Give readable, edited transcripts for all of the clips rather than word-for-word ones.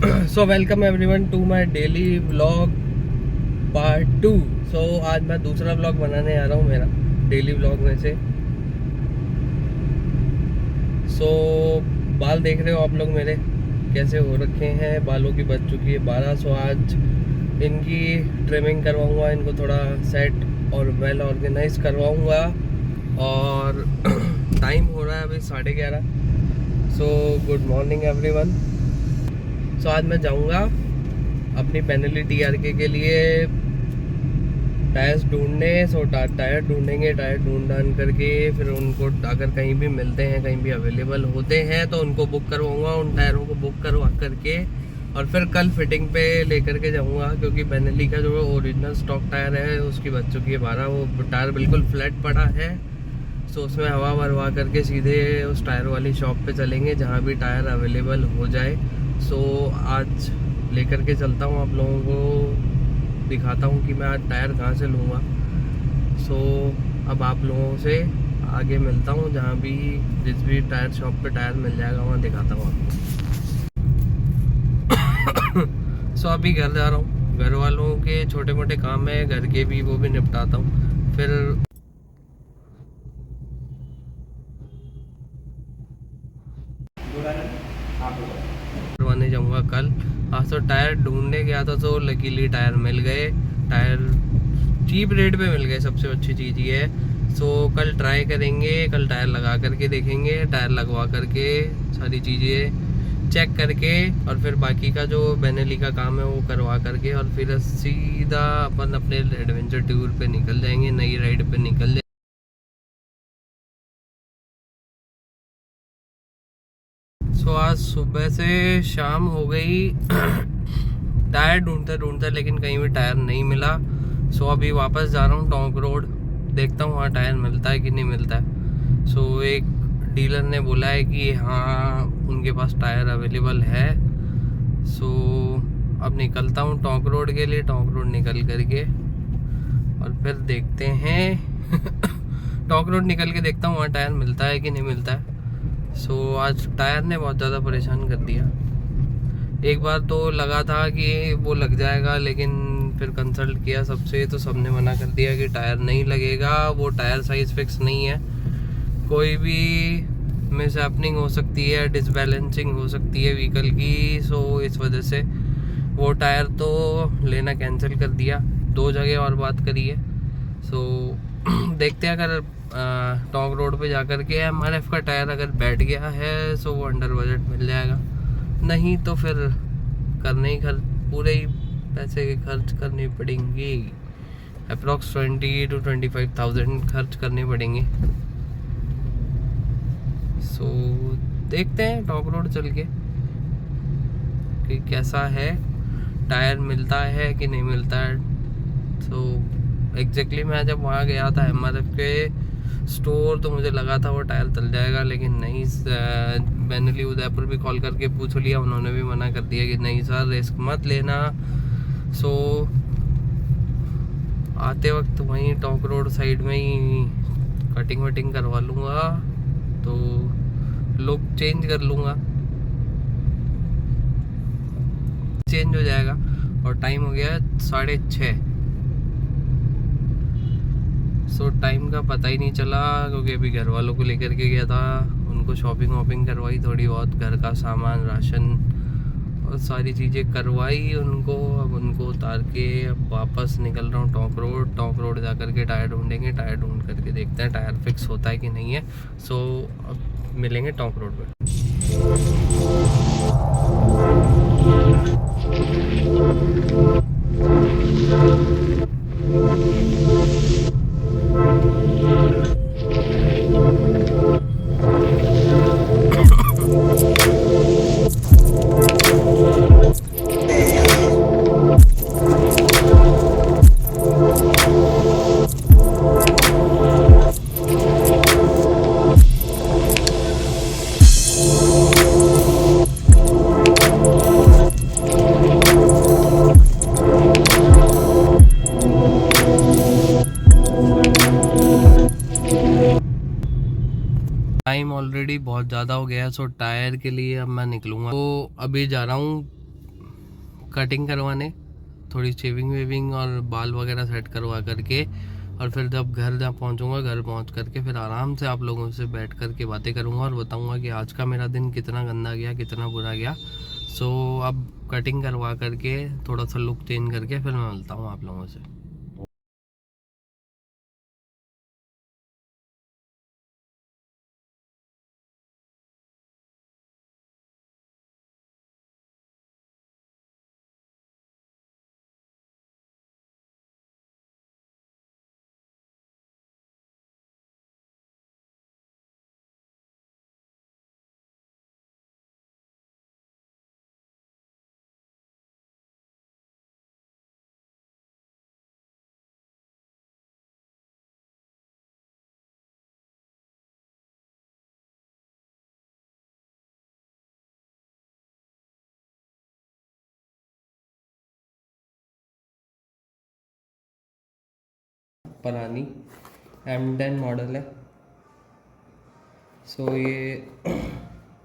So welcome everyone to my daily vlog part 2। So आज मैं दूसरा व्लॉग बनाने आ रहा हूँ मेरा डेली व्लॉग में से। सो बाल देख रहे हो आप लोग मेरे कैसे हो रखे हैं, बालों की बच चुकी है 12। सो आज इनकी ट्रिमिंग करवाऊँगा, इनको थोड़ा सेट और वेल ऑर्गेनाइज करवाऊँगा। और टाइम हो रहा है अभी 11:30। So good morning everyone. So आज मैं जाऊंगा अपनी बेनेली टीआरके के लिए टायर्स ढूंढने। सो टायर ढूंढेंगे, टायर ढूंढ ढांड करके फिर उनको अगर कहीं भी मिलते हैं, कहीं भी अवेलेबल होते हैं तो उनको बुक करवाऊंगा, उन टायरों को बुक करवा करके और फिर कल फिटिंग पे लेकर के जाऊंगा। क्योंकि बेनेली का जो ओरिजिनल स्टॉक टायर है उसकी बच चुकी है 12, वो टायर बिल्कुल फ्लैट पड़ा है। सो उसमें हवा भरवा करके सीधे उस टायर वाली शॉप पे चलेंगे जहाँ भी टायर अवेलेबल हो जाए। सो आज लेकर के चलता हूँ, आप लोगों को दिखाता हूँ कि मैं आज टायर कहाँ से लूँगा। सो अब आप लोगों से आगे मिलता हूँ, जहाँ भी जिस भी टायर शॉप पे टायर मिल जाएगा वहाँ दिखाता हूँ आपको। सो अभी घर जा रहा हूँ, घर वालों के छोटे मोटे काम है घर के भी, वो भी निपटाता हूँ। फिर करवाने जाऊंगा कल। आज तो टायर ढूंढने गया था तो लकीली टायर मिल गए, टायर चीप रेट पे मिल गए, सबसे अच्छी चीज़ ये है। सो कल ट्राई करेंगे, कल टायर लगा करके देखेंगे, टायर लगवा करके सारी चीज़ें चेक करके और फिर बाकी का जो बेनेली का काम है वो करवा करके और फिर सीधा अपन अपने एडवेंचर टूर पे निकल जाएंगे, नई राइड पे निकल जाएंगे। सो आज सुबह से शाम हो गई टायर ढूंढते ढूंढते लेकिन कहीं भी टायर नहीं मिला। सो अभी वापस जा रहा हूँ टोंक रोड, देखता हूँ वहाँ टायर मिलता है कि नहीं मिलता है। सो एक डीलर ने बोला है कि हाँ उनके पास टायर अवेलेबल है। सो अब निकलता हूँ टोंक रोड के लिए, टोंक रोड निकल करके और फिर देखते हैं टोंक रोड निकल के देखता हूँ वहाँ टायर मिलता है कि नहीं मिलता है। सो आज टायर ने बहुत ज़्यादा परेशान कर दिया। एक बार तो लगा था कि वो लग जाएगा, लेकिन फिर कंसल्ट किया सबसे तो सबने मना कर दिया कि टायर नहीं लगेगा, वो टायर साइज फिक्स नहीं है, कोई भी मिसहैपनिंग हो सकती है, डिसबैलेंसिंग हो सकती है व्हीकल की। सो इस वजह से वो टायर तो लेना कैंसिल कर दिया, 2 जगह और बात करी है। सो देखते हैं अगर टोंक रोड पे जाकर के एमआरएफ का टायर अगर बैठ गया है सो वो अंडर बजट मिल जाएगा, नहीं तो फिर करने ही पूरे ही पैसे खर्च करनी पड़ेंगे, अप्रॉक्स 20 to 25,000 खर्च करने पड़ेंगे। सो देखते हैं टॉक रोड चल के कि कैसा है, टायर मिलता है कि नहीं मिलता है। सो एग्जैक्टली मैं जब वहाँ गया था एमआरएफ के स्टोर तो मुझे लगा था वो टायर चल जाएगा, लेकिन नहीं। बेनेली उदयपुर भी कॉल करके पूछ लिया, उन्होंने भी मना कर दिया कि नहीं सर रिस्क मत लेना। सो आते वक्त वहीं टोंक रोड साइड में ही कटिंग वटिंग करवा लूँगा, तो लुक चेंज कर लूँगा, चेंज हो जाएगा। और टाइम हो गया 6:30। सो टाइम का पता ही नहीं चला क्योंकि अभी घर वालों को लेकर के गया था, उनको शॉपिंग वॉपिंग करवाई थोड़ी बहुत, घर का सामान राशन और सारी चीज़ें करवाई उनको। अब उनको उतार के अब वापस निकल रहा हूँ टोंक रोड। टोंक रोड जा कर के टायर ढूंढेंगे, टायर ढूंढ करके देखते हैं टायर फिक्स होता है कि नहीं है। सो अब मिलेंगे टोंक रोड पर। टाइम ऑलरेडी बहुत ज़्यादा हो गया है। सो टायर के लिए अब मैं निकलूँगा, तो अभी जा रहा हूँ कटिंग करवाने, थोड़ी शेविंग वेविंग और बाल वगैरह सेट करवा करके, और फिर जब घर जहाँ पहुँचूँगा, घर पहुँच करके फिर आराम से आप लोगों से बैठ कर के बातें करूँगा और बताऊँगा कि आज का मेरा दिन कितना गंदा गया, कितना बुरा गया। सो अब कटिंग करवा करके थोड़ा सा लुक चेंज करके फिर मैं मिलता हूँ आप लोगों से। परानी M10 मॉडल है। सो ये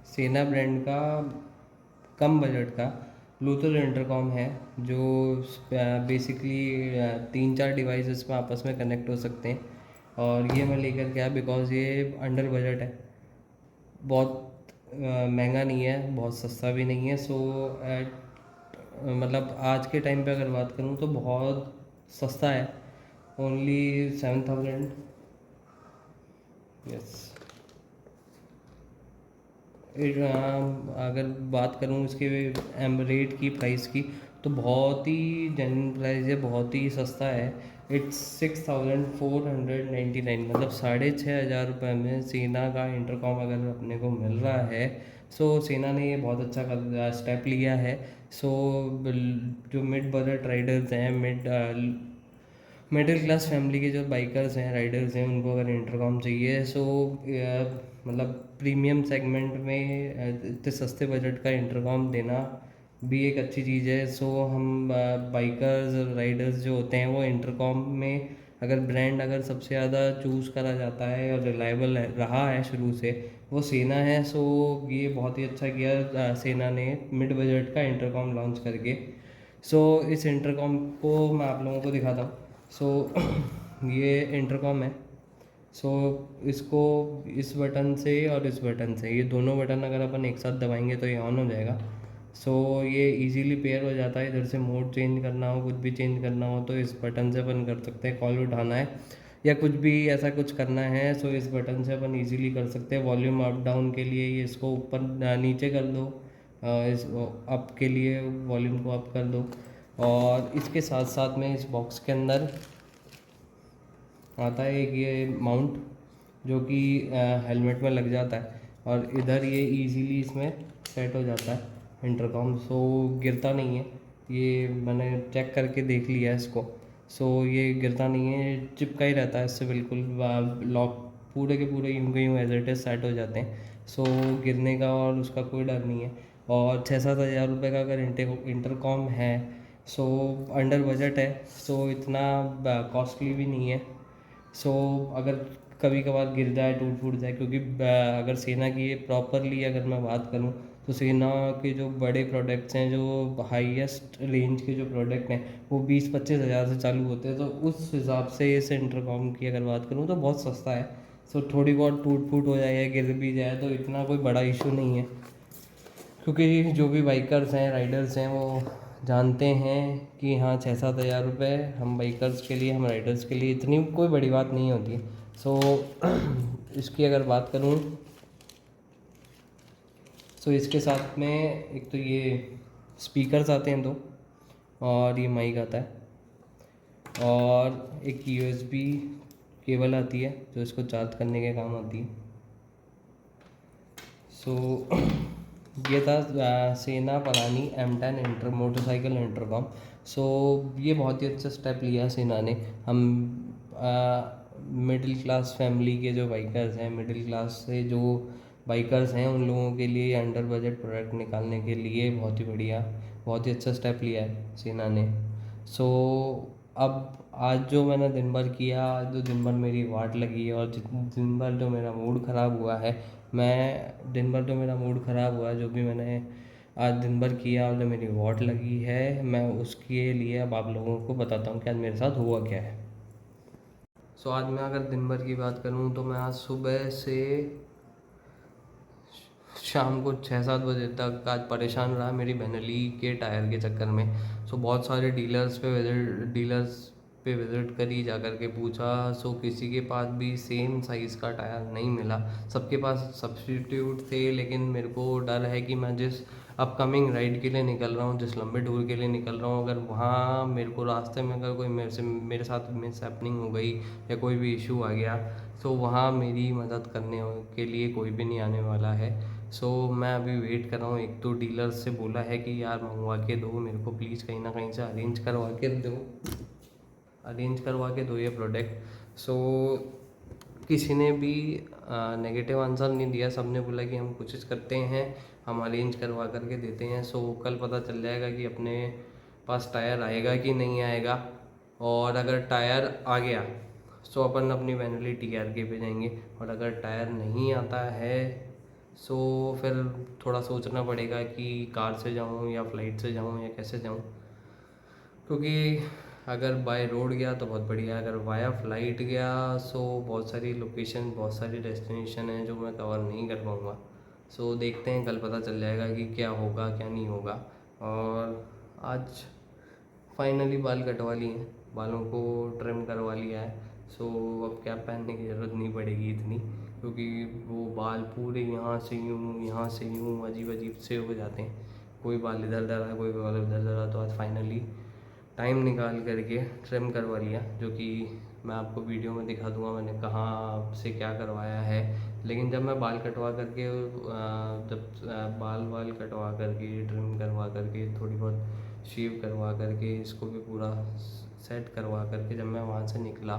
सेना ब्रांड का कम बजट का ब्लूटूथ इंटरकॉम है, जो बेसिकली 3-4 डिवाइसेस में आपस में कनेक्ट हो सकते हैं। और ये मैं लेकर गया बिकॉज़ ये अंडर बजट है, बहुत महंगा नहीं है, बहुत सस्ता भी नहीं है। सो एट मतलब आज के टाइम पे अगर बात करूँ तो बहुत सस्ता है, ओनली 7,000। यस। अगर बात करूँ इसके रेट की, प्राइस की, तो बहुत ही जेन्युइन प्राइस है, बहुत ही सस्ता है। इट्स 6,499, मतलब 6,500 में सेना का इंटरकॉम अगर अपने को मिल रहा है। सो सेना ने ये बहुत अच्छा स्टेप लिया है। सो जो मिड बजट राइडर्स हैं, मिडिल क्लास फैमिली के जो बाइकर्स हैं, राइडर्स हैं, उनको अगर इंटरकॉम चाहिए, सो मतलब प्रीमियम सेगमेंट में इतने सस्ते बजट का इंटरकॉम देना भी एक अच्छी चीज़ है। सो हम बाइकर्स राइडर्स जो होते हैं, वो इंटरकॉम में अगर ब्रांड अगर सबसे ज़्यादा चूज़ करा जाता है और रिलायबल रहा है शुरू से, वो सेना है। सो ये बहुत ही अच्छा किया सेना ने मिड बजट का इंटरकॉम लॉन्च करके। सो इस इंटरकॉम को मैं आप लोगों को दिखाता हूँ। सो ये इंटरकॉम है। सो इसको इस बटन से और इस बटन से, ये दोनों बटन अगर अपन एक साथ दबाएंगे तो ये ऑन हो जाएगा। सो ये इजीली पेयर हो जाता है। इधर से मोड चेंज करना हो, कुछ भी चेंज करना हो तो इस बटन से अपन कर सकते हैं। कॉल उठाना है या कुछ भी ऐसा कुछ करना है, सो इस बटन से अपन इजीली कर सकते हैं। वॉल्यूम अप डाउन के लिए ये इसको ऊपर नीचे कर दो, इस अप के लिए वॉल्यूम को अप कर दो। और इसके साथ साथ में इस बॉक्स के अंदर आता है एक ये माउंट, जो कि हेलमेट में लग जाता है, और इधर ये इजीली इसमें सेट हो जाता है इंटरकॉम। सो गिरता नहीं है, ये मैंने चेक करके देख लिया है इसको। सो ये गिरता नहीं है, चिपका ही रहता है इससे बिल्कुल। लॉक पूरे के पूरे यूँ के यूँ एज इट इज़ सेट हो जाते हैं। सो गिरने का और उसका कोई डर नहीं है। और 6-7 हज़ार रुपये का अगर इंटरकॉम है, सो अंडर बजट है, सो इतना कॉस्टली भी नहीं है। सो अगर कभी कभार गिर जाए, टूट फूट जाए, क्योंकि अगर सेना की प्रॉपरली अगर मैं बात करूँ तो सेना के जो बड़े प्रोडक्ट्स हैं, जो हाईएस्ट रेंज के जो प्रोडक्ट हैं, वो 20-25 हज़ार से चालू होते हैं। तो उस हिसाब से इस इंटरकॉम की अगर बात करूँ तो बहुत सस्ता है। सो थोड़ी बहुत टूट फूट हो जाए या गिर भी जाए तो इतना कोई बड़ा इशू नहीं है, क्योंकि जो भी बाइकर्स हैं, राइडर्स हैं, वो जानते हैं कि हाँ 6-7 हज़ार रुपये हम बाइकर्स के लिए, हम राइडर्स के लिए इतनी कोई बड़ी बात नहीं होती। सो इसकी अगर बात करूँ, सो इसके साथ में एक तो ये स्पीकर्स आते हैं दो, और ये माइक आता है, और एक USB केबल आती है जो इसको चार्ज करने के काम आती है। सो ये था सेना पलानी M10 मोटरसाइकिल इंटरकॉम। सो ये बहुत ही अच्छा स्टेप लिया सेना ने। हम मिडिल क्लास फैमिली के जो बाइकर्स हैं, मिडिल क्लास से जो बाइकर्स हैं, उन लोगों के लिए अंडर बजट प्रोडक्ट निकालने के लिए बहुत ही बढ़िया, बहुत ही अच्छा स्टेप लिया है सेना ने। सो अब आज जो मैंने दिन भर किया, आज जो दिन भर मेरी वाट लगी है, और दिन भर जो मेरा मूड ख़राब हुआ है, मैं दिन भर जो मेरा मूड ख़राब हुआ है, जो भी मैंने आज दिन भर किया और जो मेरी वॉट लगी है, मैं उसके लिए अब आप लोगों को बताता हूँ कि आज मेरे साथ हुआ क्या है। सो आज मैं अगर दिन भर की बात करूँ तो मैं आज सुबह से शाम को 6-7 बजे तक आज परेशान रहा मेरी बेनेली के टायर के चक्कर में। सो बहुत सारे डीलर्स पे विज़िट करी, जा कर के पूछा। सो किसी के पास भी सेम साइज़ का टायर नहीं मिला, सबके पास सब्स्टिट्यूट थे। लेकिन मेरे को डर है कि मैं जिस अपकमिंग राइड के लिए निकल रहा हूँ, जिस लंबे टूर के लिए निकल रहा हूँ, अगर वहाँ मेरे को रास्ते में अगर कोई मेरे साथ मिस हैपनिंग हो गई या कोई भी इशू आ गया, तो वहाँ मेरी मदद करने के लिए कोई भी नहीं आने वाला है। मैं अभी वेट कर रहा हूँ। एक तो डीलर से बोला है कि यार मंगवा के दो मेरे को, प्लीज़ कहीं ना कहीं से अरेंज करवा के दो ये प्रोडक्ट। किसी ने भी नेगेटिव आंसर नहीं दिया, सब ने बोला कि हम कोशिश करते हैं, हम अरेंज करवा करके देते हैं। कल पता चल जाएगा कि अपने पास टायर आएगा कि नहीं आएगा। और अगर टायर आ गया अपन अपनी मैनुअली TRK पे जाएंगे, और अगर टायर नहीं आता है फिर थोड़ा सोचना पड़ेगा कि कार से जाऊँ या फ़्लाइट से जाऊँ या कैसे जाऊँ। क्योंकि अगर बाय रोड गया तो बहुत बढ़िया, अगर वाया फ्लाइट गया बहुत सारी लोकेशन, बहुत सारी डेस्टिनेशन हैं जो मैं कवर नहीं कर पाऊँगा। देखते हैं, कल पता चल जाएगा कि क्या होगा क्या नहीं होगा। और आज फाइनली बाल कटवा लिए हैं, बालों को ट्रिम करवा लिया है। अब कैप पहनने की ज़रूरत नहीं पड़ेगी इतनी, क्योंकि वो बाल पूरे यहाँ से यूँ अजीब अजीब से हो जाते हैं। कोई बाल इधर डरा, कोई बाल उधर डरा। तो आज फाइनली टाइम निकाल करके ट्रिम करवा लिया, जो कि मैं आपको वीडियो में दिखा दूंगा मैंने कहाँ से क्या करवाया है। लेकिन जब मैं बाल कटवा करके बाल कटवा करके ट्रिम करवा करके थोड़ी बहुत शेव करवा करके इसको भी पूरा सेट करवा करके जब मैं वहाँ से निकला,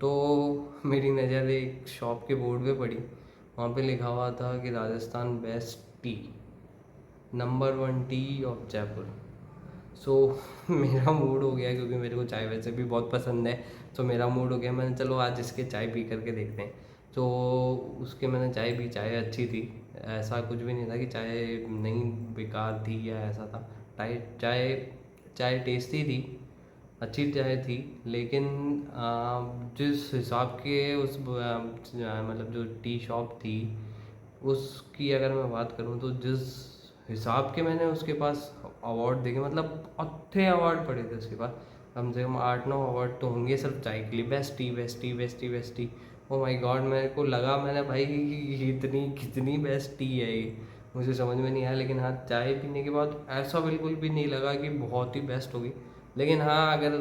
तो मेरी नज़र एक शॉप के बोर्ड पे पड़ी। वहाँ पे लिखा हुआ था कि Rajasthan best T, number 1 T of Jaipur. मेरा मूड हो गया, क्योंकि मेरे को चाय वैसे भी बहुत पसंद है। मेरा मूड हो गया, मैंने चलो आज इसके चाय पी करके देखते हैं। उसके मैंने चाय पी, चाय अच्छी थी। ऐसा कुछ भी नहीं था कि चाय नहीं बेकार थी या ऐसा था। चाय चाय टेस्टी थी, अच्छी चाय थी। लेकिन जिस हिसाब के मतलब जो टी शॉप थी उसकी अगर मैं बात करूँ, तो जिस हिसाब के मैंने उसके पास अवार्ड देखे, मतलब अच्छे अवार्ड पड़े थे उसके पास, कम से कम 8-9 अवार्ड तो होंगे सिर्फ चाय के लिए। Best T, best T, best T, best T. Oh my God, मेरे को लगा, मैंने भाई इतनी कितनी बेस्ट टी है ये, मुझे समझ में नहीं आया। लेकिन हाँ, चाय पीने के बाद ऐसा बिल्कुल भी नहीं लगा कि बहुत ही बेस्ट होगी। लेकिन हाँ, अगर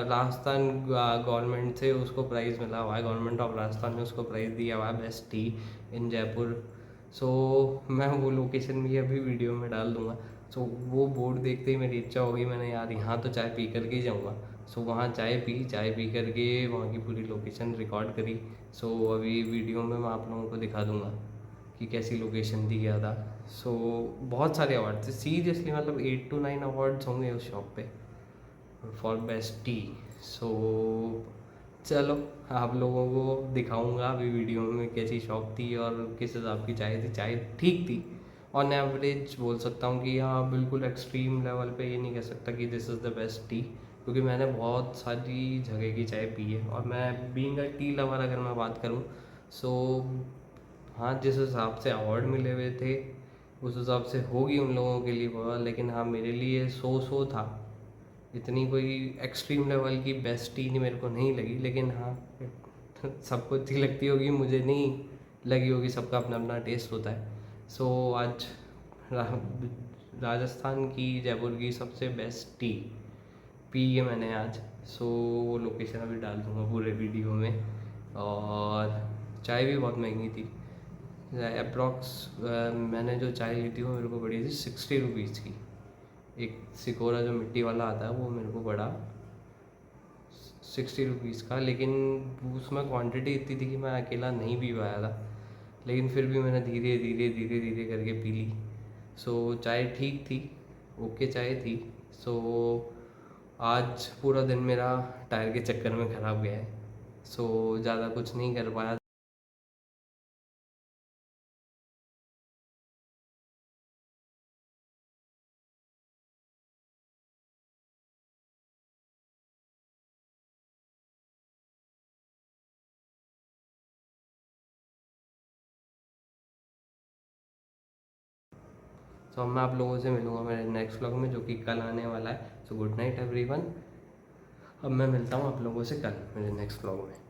राजस्थान गवर्नमेंट से उसको प्राइज़ मिला हुआ है, गवर्नमेंट ऑफ राजस्थान ने उसको प्राइज़ दिया हुआ है बेस्ट टी इन जयपुर। मैं वो लोकेशन भी अभी वीडियो में डाल दूँगा। वो बोर्ड देखते ही मेरी इच्छा हो गई, मैंने यार यहाँ तो चाय पी कर के ही जाऊँगा। वहाँ चाय पी कर के वहाँ की पूरी लोकेशन रिकॉर्ड करी। अभी वीडियो में मैं आप लोगों को दिखा दूँगा कि कैसी लोकेशन थी, क्या था। बहुत सारे अवार्ड थे सीरियसली, मतलब 8 to 9 अवार्ड्स होंगे उस शॉप पे फॉर बेस्ट टी। सो चलो, आप लोगों को दिखाऊंगा अभी वीडियो में कैसी शॉप थी और किस हिसाब की चाय थी। चाय ठीक थी, ऑन एवरेज बोल सकता हूँ कि हाँ, बिल्कुल एक्सट्रीम लेवल पे ये नहीं कह सकता कि this is the best T, क्योंकि मैंने बहुत सारी जगह की चाय पी है। और मैं बीइंग अ टी लवर अगर मैं बात करूँ, सो हाँ, जिस हिसाब से अवार्ड मिले हुए थे उस हिसाब से होगी उन लोगों के लिए बहुत। लेकिन हाँ, मेरे लिए सो था, इतनी कोई एक्सट्रीम लेवल की बेस्ट टी नहीं मेरे को नहीं लगी। लेकिन हाँ, सबको अच्छी लगती होगी, मुझे नहीं लगी होगी, सबका अपना अपना टेस्ट होता है। आज राजस्थान की, जयपुर की सबसे बेस्ट टी पी है मैंने आज। वो लोकेशन अभी डाल दूँगा पूरे वीडियो में। और चाय भी बहुत महंगी थी, अप्रॉक्स मैंने जो चाय ली थी वो मेरे को पड़ी थी 60 रुपीज़ की। एक सिकोरा जो मिट्टी वाला आता है वो मेरे को पड़ा 60 रुपीज़ का। लेकिन उसमें क्वांटिटी इतनी थी कि मैं अकेला नहीं पी पाया था, लेकिन फिर भी मैंने धीरे धीरे धीरे धीरे करके पी ली। चाय ठीक थी, ओके चाय थी। आज पूरा दिन मेरा टायर के चक्कर में ख़राब गया है। ज़्यादा कुछ नहीं कर पाया। तो अब मैं आप लोगों से मिलूँगा मेरे नेक्स्ट व्लॉग में, जो कि कल आने वाला है। So good night everyone. अब मैं मिलता हूँ आप लोगों से कल मेरे नेक्स्ट व्लॉग में।